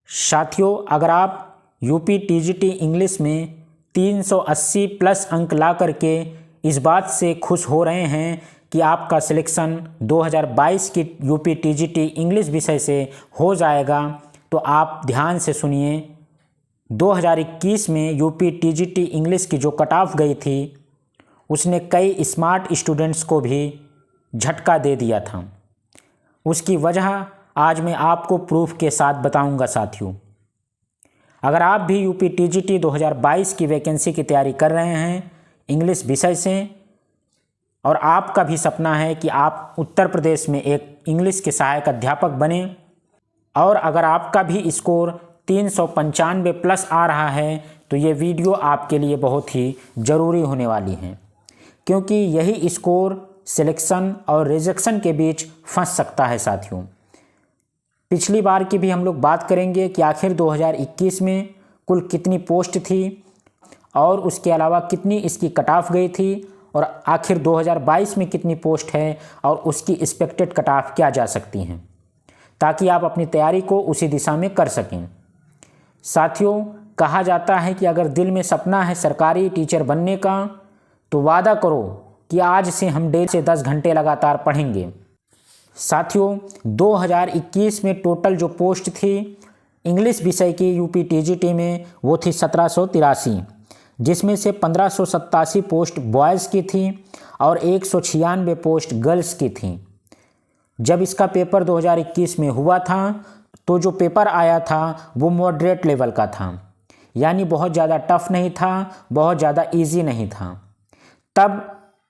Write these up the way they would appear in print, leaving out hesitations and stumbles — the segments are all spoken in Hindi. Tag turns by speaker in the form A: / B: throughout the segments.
A: साथियों, अगर आप यूपी टीजीटी इंग्लिश में 380 प्लस अंक ला करके इस बात से खुश हो रहे हैं कि आपका सिलेक्शन 2022 की यूपी टीजीटी इंग्लिश विषय से हो जाएगा, तो आप ध्यान से सुनिए। 2021 में यूपी टीजीटी इंग्लिश की जो कट ऑफ गई थी, उसने कई स्मार्ट स्टूडेंट्स को भी झटका दे दिया था। उसकी वजह आज मैं आपको प्रूफ के साथ बताऊंगा। साथियों, अगर आप भी यूपी टीजीटी 2022 की वैकेंसी की तैयारी कर रहे हैं इंग्लिश विषय से, और आपका भी सपना है कि आप उत्तर प्रदेश में एक इंग्लिश के सहायक अध्यापक बने, और अगर आपका भी स्कोर 395 प्लस आ रहा है, तो ये वीडियो आपके लिए बहुत ही ज़रूरी होने वाली है, क्योंकि यही स्कोर सिलेक्शन और रिजेक्शन के बीच फंस सकता है। साथियों, पिछली बार की भी हम लोग बात करेंगे कि आखिर 2021 में कुल कितनी पोस्ट थी और उसके अलावा कितनी इसकी कट ऑफ गई थी, और आखिर 2022 में कितनी पोस्ट है और उसकी एक्सपेक्टेड कट ऑफ क्या जा सकती हैं, ताकि आप अपनी तैयारी को उसी दिशा में कर सकें। साथियों, कहा जाता है कि अगर दिल में सपना है सरकारी टीचर बनने का, तो वादा करो कि आज से हम 1.5 से 10 घंटे लगातार पढ़ेंगे। साथियों, 2021 में टोटल जो पोस्ट थी इंग्लिश विषय की यूपी टीजीटी में, वो थी 1783, जिसमें से 1587 पोस्ट बॉयज़ की थी और 196 पोस्ट गर्ल्स की थी। जब इसका पेपर 2021 में हुआ था, तो जो पेपर आया था वो मॉडरेट लेवल का था, यानी बहुत ज़्यादा टफ नहीं था, बहुत ज़्यादा इजी नहीं था। तब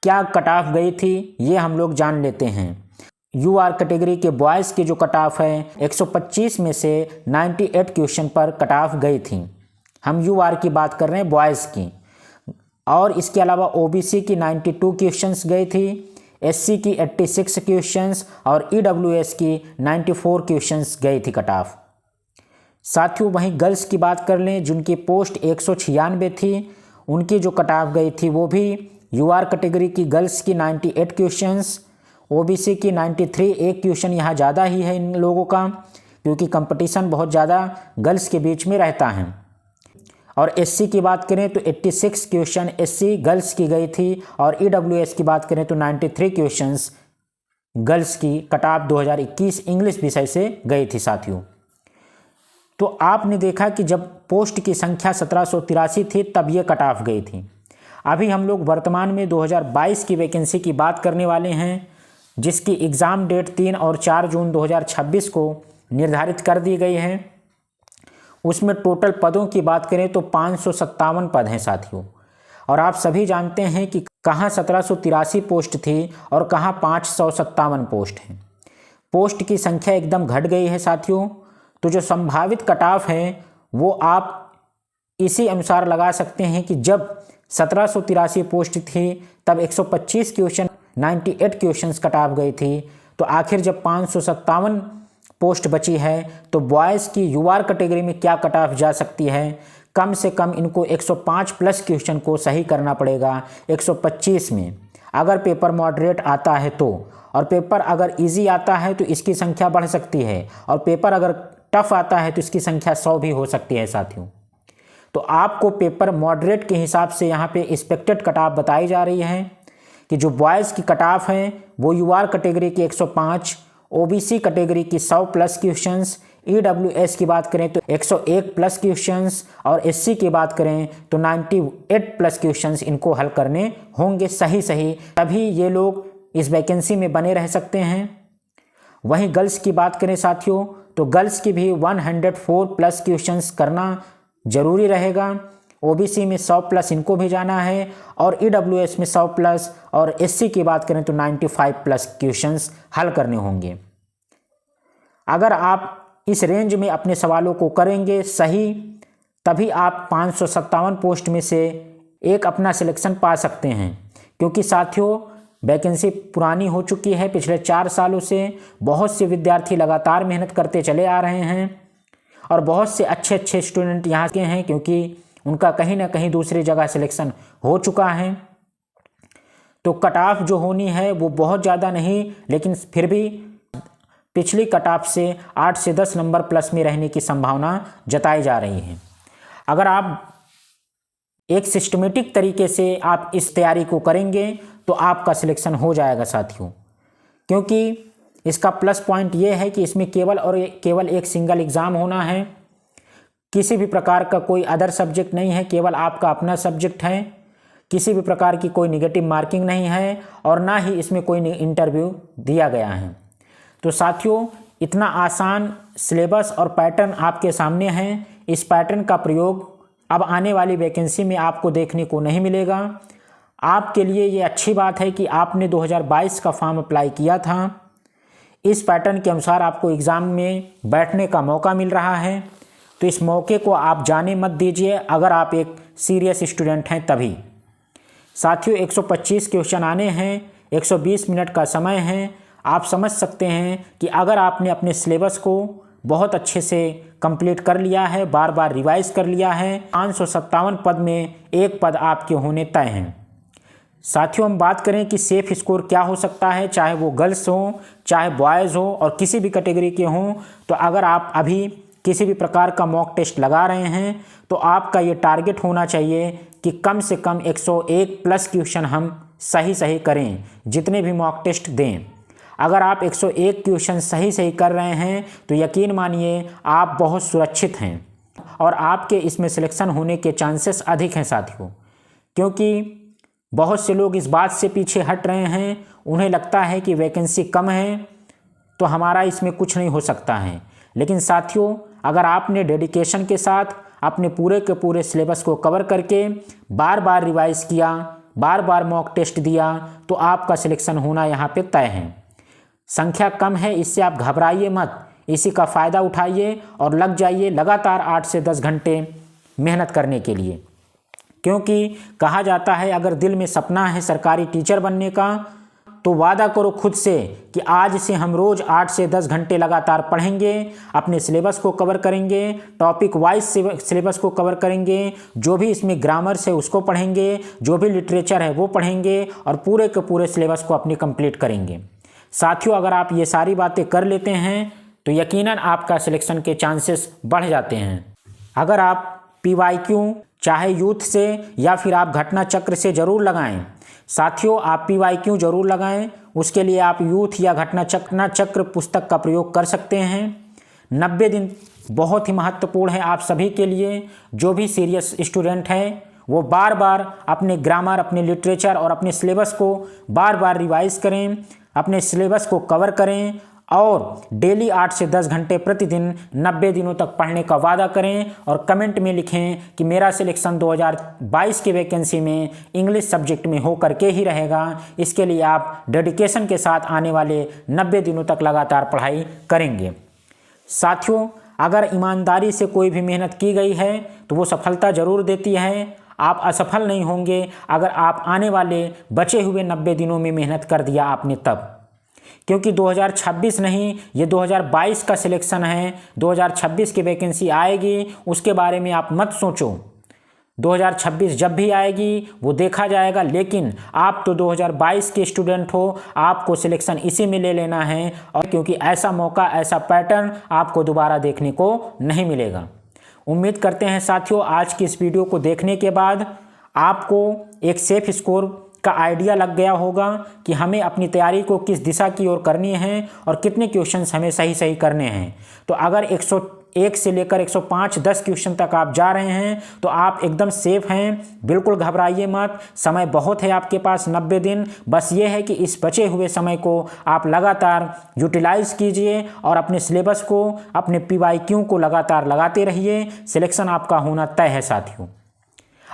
A: क्या कट ऑफ गई थी, ये हम लोग जान लेते हैं। यूआर कैटेगरी के बॉयज़ की जो कट ऑफ है, 125 में से 98 क्वेश्चन पर कट ऑफ गई थी। हम यूआर की बात कर रहे हैं, बॉयज़ की। और इसके अलावा ओबीसी की 92 क्वेश्चंस गई थी, एससी की 86 क्वेश्चंस और ईडब्ल्यूएस की 94 क्वेश्चंस गई थी कट ऑफ। साथियों, वहीं गर्ल्स की बात कर लें, जिनकी पोस्ट 196 थी, उनकी जो कट ऑफ गई थी वो भी यूआर कैटेगरी की गर्ल्स की 98 क्वेश्चंस, ओबीसी की 93, एक क्वेश्चन यहाँ ज़्यादा ही है इन लोगों का, क्योंकि कंपटीशन बहुत ज़्यादा गर्ल्स के बीच में रहता है। और एससी की बात करें तो 86 क्वेश्चन एससी गर्ल्स की गई थी, और ईडब्ल्यूएस की बात करें तो 93 क्वेश्चंस गर्ल्स की कट ऑफ 2021 इंग्लिश विषय से गई थी। साथियों, तो आपने देखा कि जब पोस्ट की संख्या 1783 थी, तब ये कट ऑफ गई थी। अभी हम लोग वर्तमान में 2022 की वैकेंसी की बात करने वाले हैं, जिसकी एग्ज़ाम डेट 3 और 4 जून 2026 को निर्धारित कर दी गई है। उसमें टोटल पदों की बात करें तो 557 पद हैं। साथियों, और आप सभी जानते हैं कि कहाँ 1783 पोस्ट थी और कहाँ 557 पोस्ट हैं। पोस्ट की संख्या एकदम घट गई है। साथियों, तो जो संभावित कट ऑफ है वो आप इसी अनुसार लगा सकते हैं कि जब 1783 पोस्ट थी, तब 125 क्वेश्चन 98 क्वेश्चंस कट ऑफ गई थी, तो आखिर जब 557 पोस्ट बची है, तो बॉयज़ की यूआर कैटेगरी में क्या कट ऑफ जा सकती है। कम से कम इनको 105 प्लस क्वेश्चन को सही करना पड़ेगा 125 में, अगर पेपर मॉडरेट आता है तो। और पेपर अगर इजी आता है तो इसकी संख्या बढ़ सकती है, और पेपर अगर टफ आता है तो इसकी संख्या 100 भी हो सकती है। साथियों, तो आपको पेपर मॉडरेट के हिसाब से यहाँ पे एक्सपेक्टेड कट ऑफ बताई जा रही है कि जो बॉयज़ की कट ऑफ है वो यूआर कैटेगरी की 105, ओबीसी कैटेगरी की 100 प्लस क्वेश्चंस, ईडब्ल्यूएस की बात करें तो 101 प्लस क्वेश्चंस, और एससी की बात करें तो 98 प्लस क्वेश्चंस इनको हल करने होंगे सही, तभी ये लोग इस वैकेंसी में बने रह सकते हैं। वहीं गर्ल्स की बात करें साथियों, तो गर्ल्स की भी 104 प्लस क्वेश्चंस करना ज़रूरी रहेगा। ओबीसी में 100 प्लस इनको भी जाना है, और ईडब्ल्यूएस में 100 प्लस, और एससी की बात करें तो 95 प्लस क्वेश्चंस हल करने होंगे। अगर आप इस रेंज में अपने सवालों को करेंगे सही, तभी आप 557 पोस्ट में से एक अपना सिलेक्शन पा सकते हैं। क्योंकि साथियों, वैकेंसी पुरानी हो चुकी है। पिछले 4 सालों से बहुत से विद्यार्थी लगातार मेहनत करते चले आ रहे हैं, और बहुत से अच्छे स्टूडेंट यहाँ के हैं, क्योंकि उनका कहीं ना कहीं दूसरी जगह सिलेक्शन हो चुका है। तो कट ऑफ जो होनी है वो बहुत ज़्यादा नहीं, लेकिन फिर भी पिछली कट ऑफ से 8 से 10 नंबर प्लस में रहने की संभावना जताई जा रही है। अगर आप एक सिस्टमेटिक तरीके से आप इस तैयारी को करेंगे तो आपका सिलेक्शन हो जाएगा साथियों, क्योंकि इसका प्लस पॉइंट ये है कि इसमें केवल एक सिंगल एग्ज़ाम होना है। किसी भी प्रकार का कोई अदर सब्जेक्ट नहीं है, केवल आपका अपना सब्जेक्ट है। किसी भी प्रकार की कोई नेगेटिव मार्किंग नहीं है और ना ही इसमें कोई इंटरव्यू दिया गया है। तो साथियों, इतना आसान सिलेबस और पैटर्न आपके सामने है। इस पैटर्न का प्रयोग अब आने वाली वैकेंसी में आपको देखने को नहीं मिलेगा। आपके लिए ये अच्छी बात है कि आपने 2022 का फॉर्म अप्लाई किया था। इस पैटर्न के अनुसार आपको एग्ज़ाम में बैठने का मौका मिल रहा है, तो इस मौके को आप जाने मत दीजिए अगर आप एक सीरियस स्टूडेंट हैं तभी। साथियों, 125 क्वेश्चन आने हैं, 120 मिनट का समय है। आप समझ सकते हैं कि अगर आपने अपने सिलेबस को बहुत अच्छे से कंप्लीट कर लिया है, बार बार रिवाइज कर लिया है, 557 पद में एक पद आपके होने तय हैं। साथियों, हम बात करें कि सेफ स्कोर क्या हो सकता है, चाहे वो गर्ल्स हों, चाहे बॉयज़ हो और किसी भी कैटेगरी के हों, तो अगर आप अभी किसी भी प्रकार का मॉक टेस्ट लगा रहे हैं तो आपका ये टारगेट होना चाहिए कि कम से कम 101 प्लस क्वेश्चन हम सही करें, जितने भी मॉक टेस्ट दें। अगर आप 101 क्वेश्चन सही कर रहे हैं तो यकीन मानिए आप बहुत सुरक्षित हैं और आपके इसमें सिलेक्शन होने के चांसेस अधिक हैं साथियों, क्योंकि बहुत से लोग इस बात से पीछे हट रहे हैं। उन्हें लगता है कि वैकेंसी कम है तो हमारा इसमें कुछ नहीं हो सकता है। लेकिन साथियों, अगर आपने डेडिकेशन के साथ अपने पूरे के पूरे सिलेबस को कवर करके बार बार रिवाइज किया, बार बार मॉक टेस्ट दिया, तो आपका सिलेक्शन होना यहाँ पे तय है। संख्या कम है, इससे आप घबराइए मत, इसी का फ़ायदा उठाइए और लग जाइए लगातार 8 से 10 घंटे मेहनत करने के लिए। क्योंकि कहा जाता है अगर दिल में सपना है सरकारी टीचर बनने का तो वादा करो खुद से कि आज से हम रोज़ 8 से 10 घंटे लगातार पढ़ेंगे, अपने सिलेबस को कवर करेंगे, टॉपिक वाइज सिलेबस को कवर करेंगे, जो भी इसमें ग्रामर्स है उसको पढ़ेंगे, जो भी लिटरेचर है वो पढ़ेंगे और पूरे के पूरे सिलेबस को अपनी कंप्लीट करेंगे। साथियों, अगर आप ये सारी बातें कर लेते हैं तो यकीनन आपका सिलेक्शन के चांसेस बढ़ जाते हैं। अगर आप PYQ चाहे यूथ से या फिर आप घटना चक्र से ज़रूर लगाएं। साथियों, आप PYQ ज़रूर लगाएं, उसके लिए आप यूथ या घटना चक्र पुस्तक का प्रयोग कर सकते हैं। 90 दिन बहुत ही महत्वपूर्ण है आप सभी के लिए। जो भी सीरियस स्टूडेंट हैं वो बार बार अपने ग्रामर, अपने लिटरेचर और अपने सिलेबस को बार बार रिवाइज करें, अपने सिलेबस को कवर करें और डेली 8 से 10 घंटे प्रतिदिन 90 दिनों तक पढ़ने का वादा करें और कमेंट में लिखें कि मेरा सिलेक्शन 2022 की वैकेंसी में इंग्लिश सब्जेक्ट में हो करके ही रहेगा। इसके लिए आप डेडिकेशन के साथ आने वाले 90 दिनों तक लगातार पढ़ाई करेंगे। साथियों, अगर ईमानदारी से कोई भी मेहनत की गई है तो वो सफलता ज़रूर देती है। आप असफल नहीं होंगे अगर आप आने वाले बचे हुए 90 दिनों में मेहनत कर दिया आपने तब, क्योंकि 2026 नहीं, ये 2022 का सिलेक्शन है। 2026 की वैकेंसी आएगी उसके बारे में आप मत सोचो। 2026 जब भी आएगी वो देखा जाएगा, लेकिन आप तो 2022 के स्टूडेंट हो, आपको सिलेक्शन इसी में ले लेना है। और क्योंकि ऐसा मौका, ऐसा पैटर्न आपको दोबारा देखने को नहीं मिलेगा। उम्मीद करते हैं साथियों आज की इस वीडियो को देखने के बाद आपको एक सेफ स्कोर का आइडिया लग गया होगा कि हमें अपनी तैयारी को किस दिशा की ओर करनी है और कितने क्वेश्चंस हमें सही करने हैं। तो अगर 101 से लेकर 105-10 क्वेश्चन तक आप जा रहे हैं तो आप एकदम सेफ हैं। बिल्कुल घबराइए मत, समय बहुत है आपके पास, 90 दिन। बस ये है कि इस बचे हुए समय को आप लगातार यूटिलाइज कीजिए और अपने सिलेबस को, अपने PYQ को लगातार लगाते रहिए। सिलेक्शन आपका होना तय है साथियों।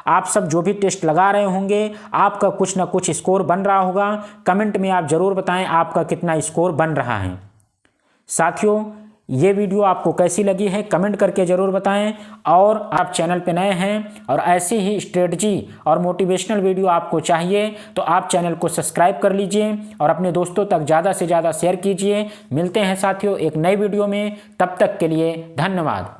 A: आप सब जो भी टेस्ट लगा रहे होंगे आपका कुछ ना कुछ स्कोर बन रहा होगा। कमेंट में आप ज़रूर बताएं आपका कितना स्कोर बन रहा है। साथियों, ये वीडियो आपको कैसी लगी है कमेंट करके ज़रूर बताएं। और आप चैनल पे नए हैं और ऐसी ही स्ट्रेटजी और मोटिवेशनल वीडियो आपको चाहिए तो आप चैनल को सब्सक्राइब कर लीजिए और अपने दोस्तों तक ज़्यादा से ज़्यादा शेयर कीजिए। मिलते हैं साथियों एक नई वीडियो में, तब तक के लिए धन्यवाद।